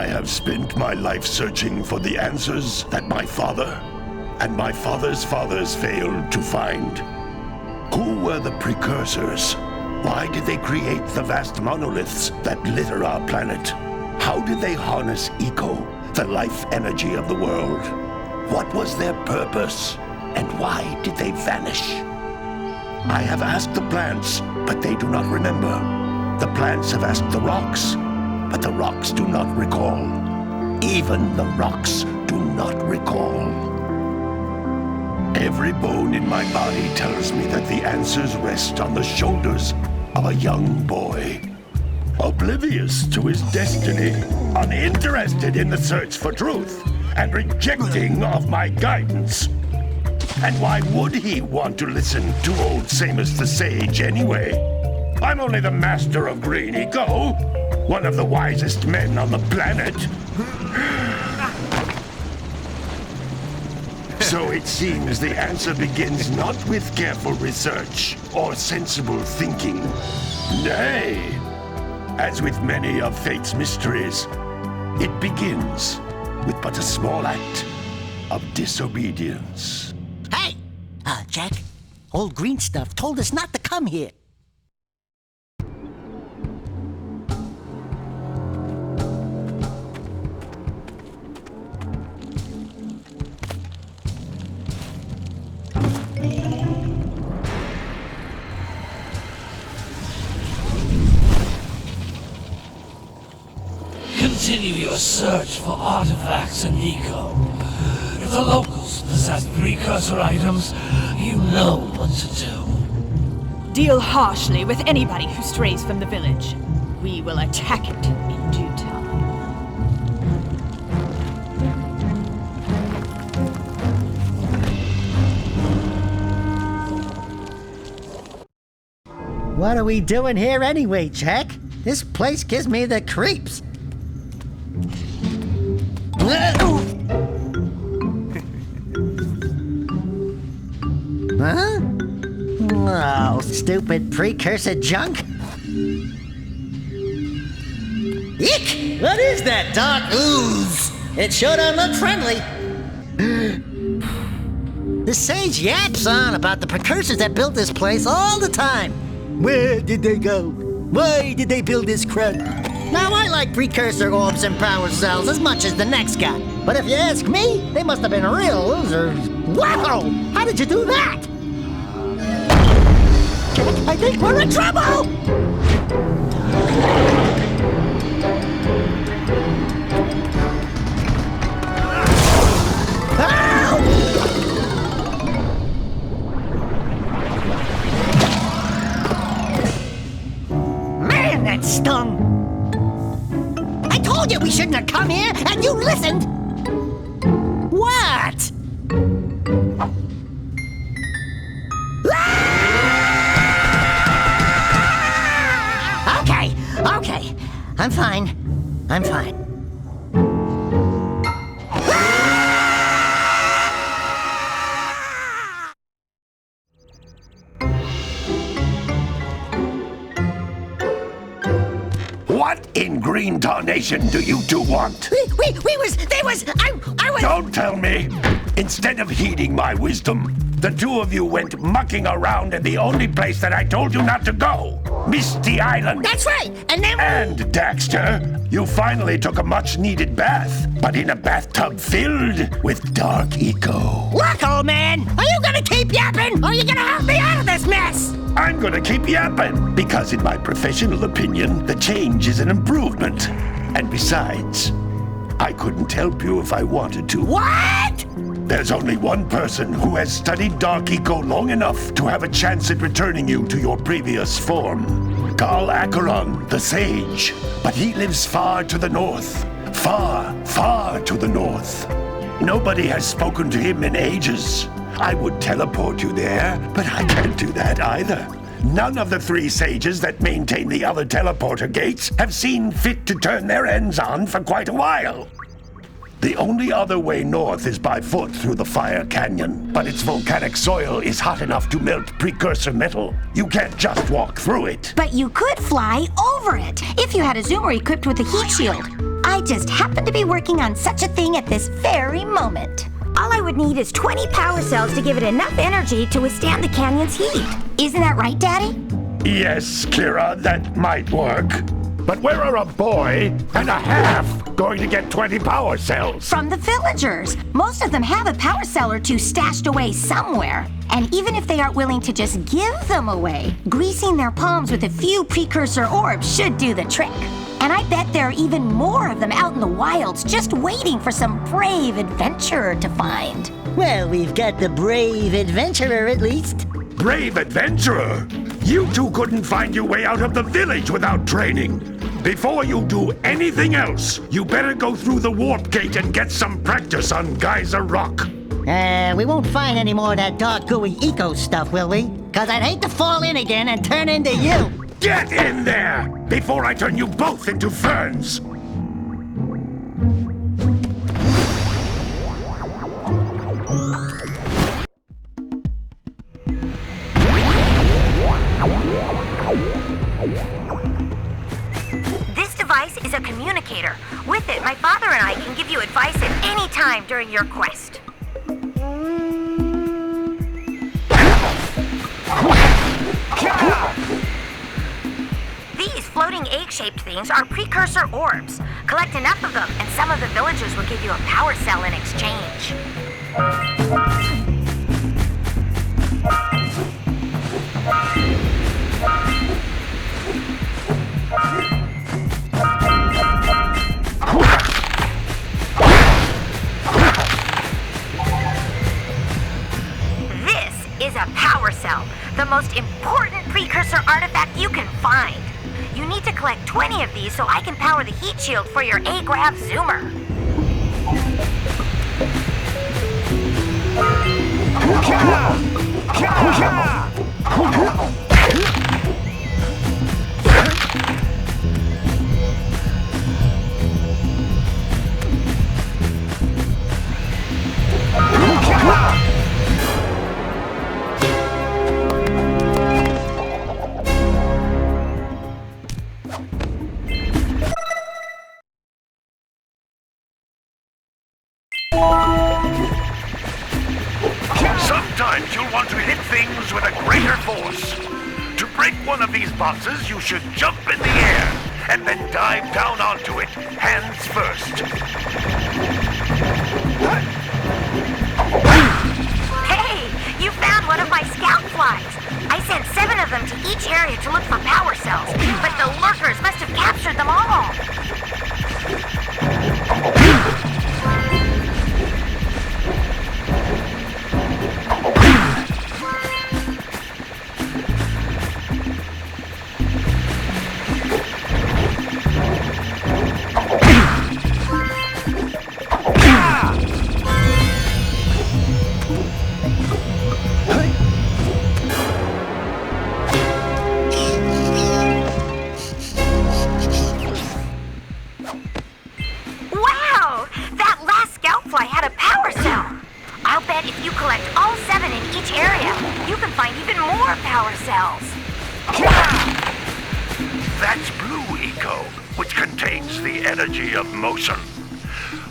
I have spent my life searching for the answers that my father and my father's fathers failed to find. Who were the precursors? Why did they create the vast monoliths that litter our planet? How did they harness Eco, the life energy of the world? What was their purpose? And why did they vanish? I have asked the plants, but they do not remember. The plants have asked the rocks, but the rocks do not recall. Even the rocks do not recall. Every bone in my body tells me that the answers rest on the shoulders of a young boy. Oblivious to his destiny, uninterested in the search for truth, and rejecting of my guidance. And why would he want to listen to old Samus the Sage anyway? I'm only the master of Green Eco, one of the wisest men on the planet. So it seems the answer begins not with careful research or sensible thinking. Nay, as with many of fate's mysteries, it begins with but a small act of disobedience. Hey! Jack, old green stuff told us not to come here. Continue your search for artifacts in Eco. If the locals possess precursor items, you know what to do. Deal harshly with anybody who strays from the village. We will attack it in due time. What are we doing here anyway, Jack? This place gives me the creeps. Huh? Oh, stupid precursor junk. Eek! What is that dark ooze? It sure don't look friendly. The sage yaps on about the precursors that built this place all the time. Where did they go? Why did they build this crud? Now, I like precursor orbs and power cells as much as the next guy. But if you ask me, they must have been real losers. Wow! How did you do that? I think we're in trouble! Man, that stung! I told you we shouldn't have come here, and you listened! What? Okay. I'm fine. What in green tarnation do you two want? I was... Don't tell me! Instead of heeding my wisdom, the two of you went mucking around in the only place that I told you not to go. Misty Island. That's right, and then... And, Daxter, you finally took a much-needed bath, but in a bathtub filled with dark eco. Look, old man, are you gonna keep yapping, or are you gonna help me out of this mess? I'm gonna keep yapping, because in my professional opinion, the change is an improvement. And besides, I couldn't help you if I wanted to. What? There's only one person who has studied Dark Eco long enough to have a chance at returning you to your previous form. Carl Acheron, the Sage. But he lives far to the north. Far, far to the north. Nobody has spoken to him in ages. I would teleport you there, but I can't do that either. None of the three sages that maintain the other teleporter gates have seen fit to turn their ends on for quite a while. The only other way north is by foot through the Fire Canyon, but its volcanic soil is hot enough to melt precursor metal. You can't just walk through it. But you could fly over it, if you had a zoomer equipped with a heat shield. I just happen to be working on such a thing at this very moment. All I would need is 20 power cells to give it enough energy to withstand the canyon's heat. Isn't that right, Daddy? Yes, Kira, that might work. But where are a boy and a half going to get 20 power cells? From the villagers. Most of them have a power cell or two stashed away somewhere. And even if they aren't willing to just give them away, greasing their palms with a few precursor orbs should do the trick. And I bet there are even more of them out in the wilds just waiting for some brave adventurer to find. Well, we've got the brave adventurer at least. Brave adventurer? You two couldn't find your way out of the village without training. Before you do anything else, you better go through the warp gate and get some practice on Geyser Rock. We won't find any more of that dark gooey eco stuff, will we? 'Cause I'd hate to fall in again and turn into you. Get in there before I turn you both into ferns. This device is a communicator. With it, my father and I can give you advice at any time during your quest. These floating egg-shaped things are precursor orbs. Collect enough of them, and some of the villagers will give you a power cell in exchange. This is a power cell, the most important precursor artifact you can find. You need to collect 20 of these so I can power the heat shield for your A-Grav Zoomer. Sometimes you'll want to hit things with a greater force. To break one of these boxes, you should jump in the air and then dive down onto it, hands first. Hey, you found one of my scout flies. I sent 7 of them to each area to look for power cells, but the lurkers must have captured them all. That's Blue Eco, which contains the energy of motion.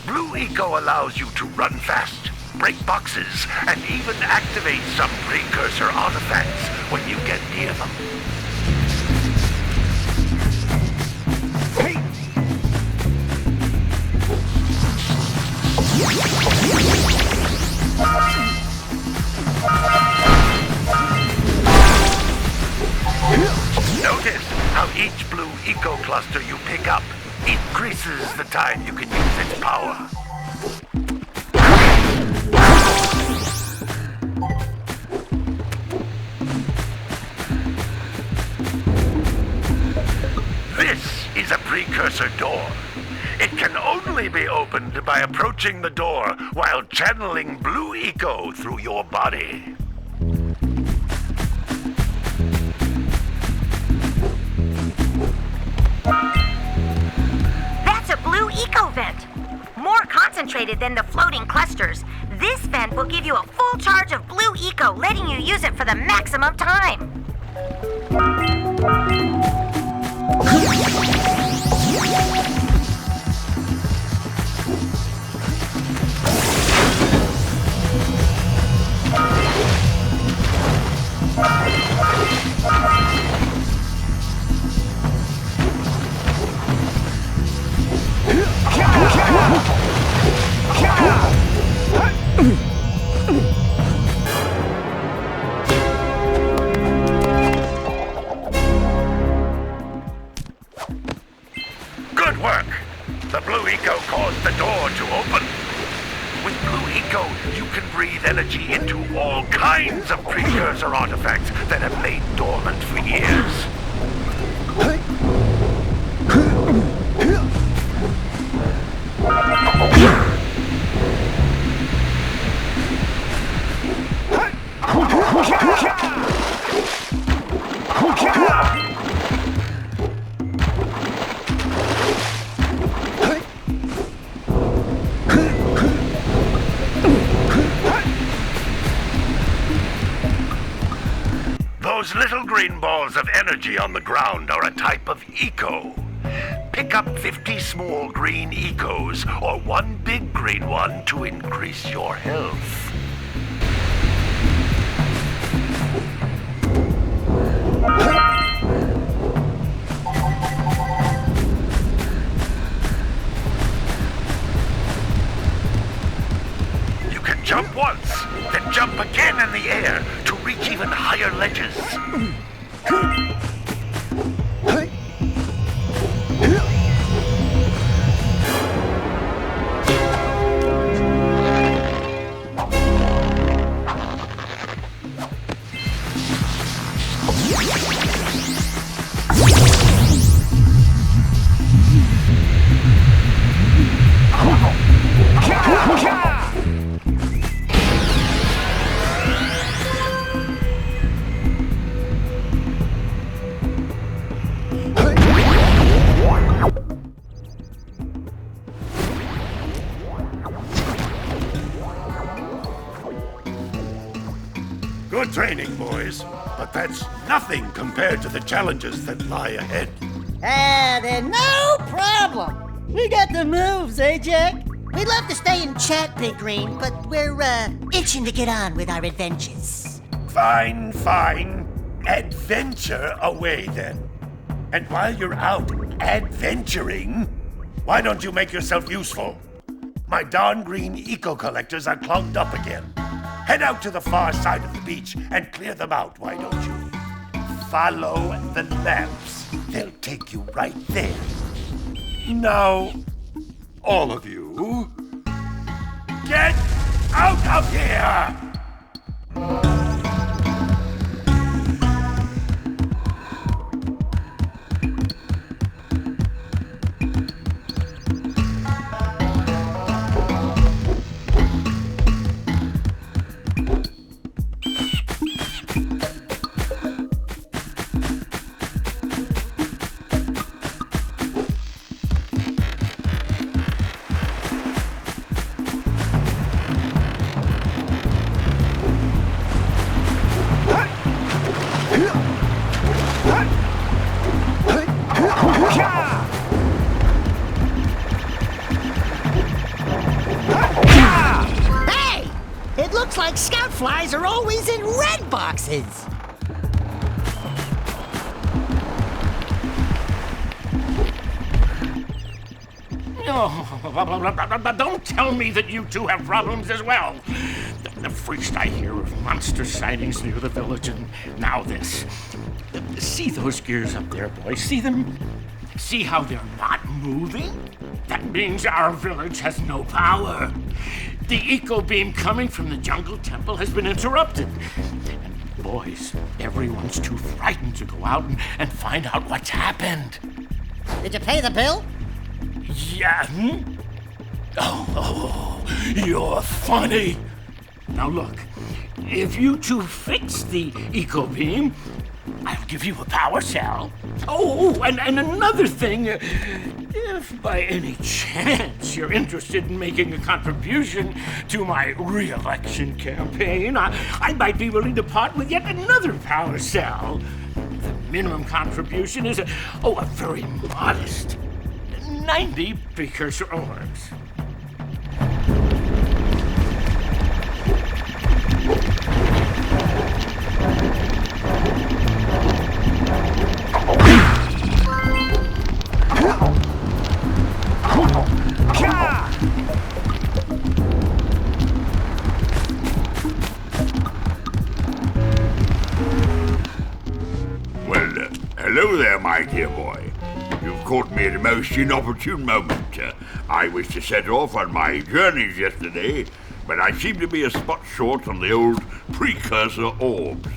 Blue Eco allows you to run fast, break boxes, and even activate some precursor artifacts when you get near them. Notice how each Blue Eco cluster you pick up increases the time you can use its power. This is a precursor door. It can only be opened by approaching the door while channeling Blue Eco through your body. That's a Blue Eco vent. More concentrated than the floating clusters. This vent will give you a full charge of Blue Eco, letting you use it for the maximum time. me into all kinds of precursor artifacts that have lain dormant for years. Those little green balls of energy on the ground are a type of eco. Pick up 50 small green ecos or one big green one to increase your health. You can jump once, then jump again in the air to reach even higher ledges. Good training, boys, but that's nothing compared to the challenges that lie ahead. Then no problem. We got the moves, eh, Jack? We'd love to stay and chat, Big Green, but we're, itching to get on with our adventures. Fine, fine. Adventure away, then. And while you're out adventuring, why don't you make yourself useful? My darn green eco-collectors are clogged up again. Head out to the far side of the beach and clear them out, why don't you? Follow the lamps. They'll take you right there. Now, all of you, get out of here! Hey! It looks like scout flies are always in red boxes. Oh, don't tell me that you two have problems as well. First I hear of monster sightings near the village, and now this. See those gears up there, boys? See them? See how they're not moving? That means our village has no power. The eco beam coming from the jungle temple has been interrupted. And boys, everyone's too frightened to go out and find out what's happened. Did you pay the bill? Yeah. Oh, you're funny. Now look, if you two fix the eco beam, I'll give you a power cell. Oh, and another thing, if by any chance you're interested in making a contribution to my re-election campaign, I might be willing to part with yet another power cell. The minimum contribution is a very modest 90 precursor orbs. Well, hello there, my dear boy. You've caught me at a most inopportune moment. I was to set off on my journeys yesterday, but I seem to be a spot short on the old precursor orbs.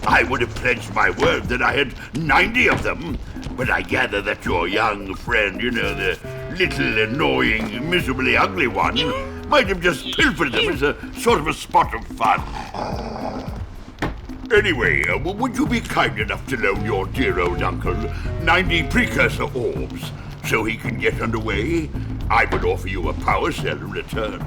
I would have pledged my word that I had 90 of them, but I gather that your young friend, the little annoying, miserably ugly one, might have just pilfered them as a sort of a spot of fun. Anyway, would you be kind enough to loan your dear old uncle 90 precursor orbs so he can get underway? I would offer you a power cell in return.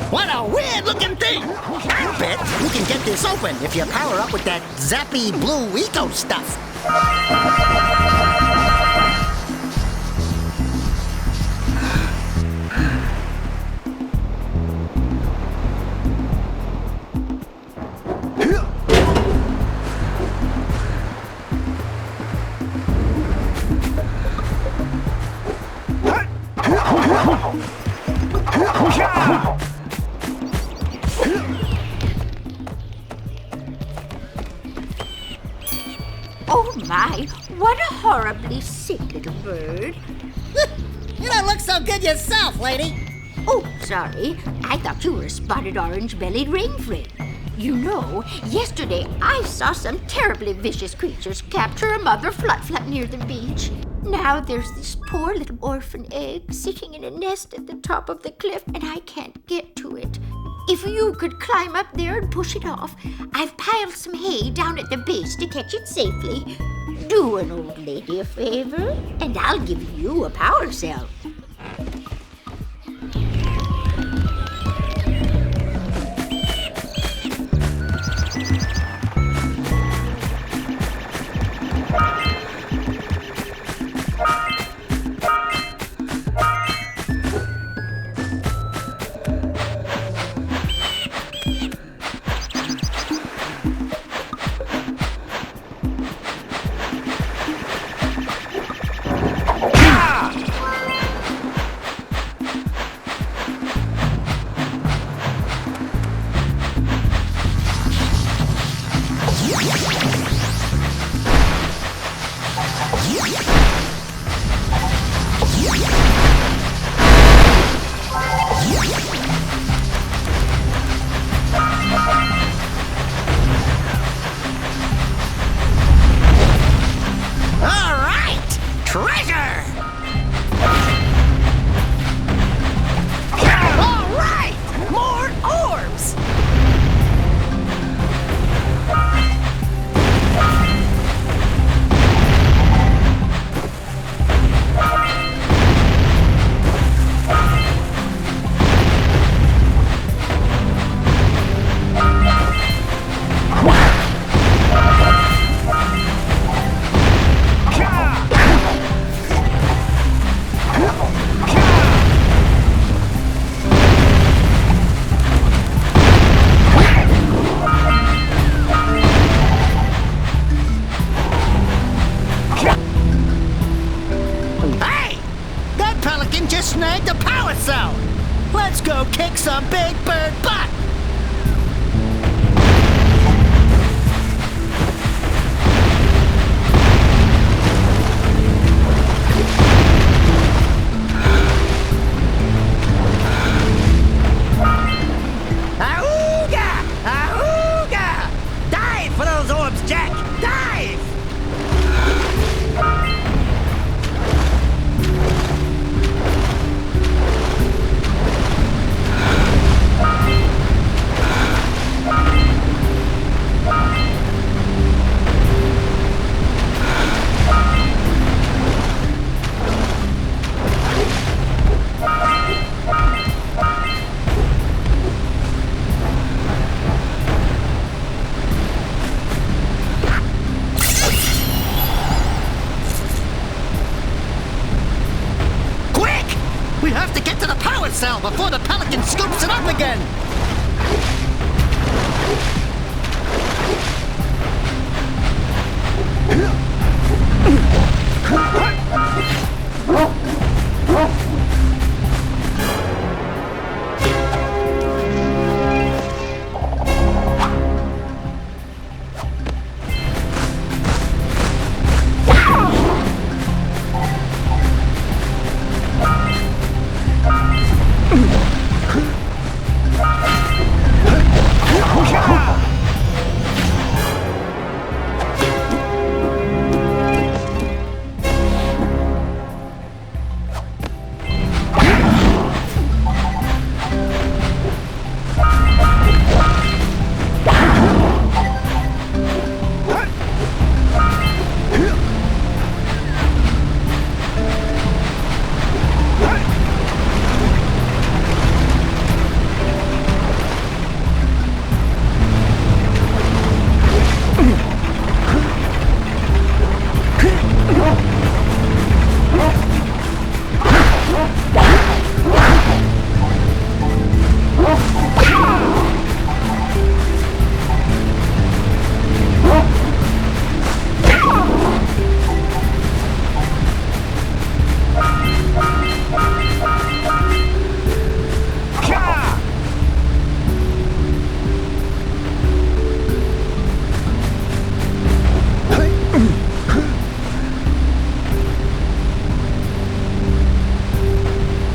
What a weird-looking thing! I bet you can get this open if you power up with that zappy blue eco stuff. Oh my, what a horribly sick little bird. You don't look so good yourself, lady. Oh, sorry. I thought you were a spotted orange-bellied rainframe. You know, yesterday I saw some terribly vicious creatures capture a mother flutflut near the beach. Now there's this poor little orphan egg sitting in a nest at the top of the cliff, and I can't get to it. If you could climb up there and push it off, I've piled some hay down at the base to catch it safely. Do an old lady a favor, and I'll give you a power cell. Snagged a power cell! Let's go kick some big bird butt! Ahooga! Ahooga! Dive for those orbs, Jack! Dive! We have to get to the power cell before the Pelican scoops it up again! Huh?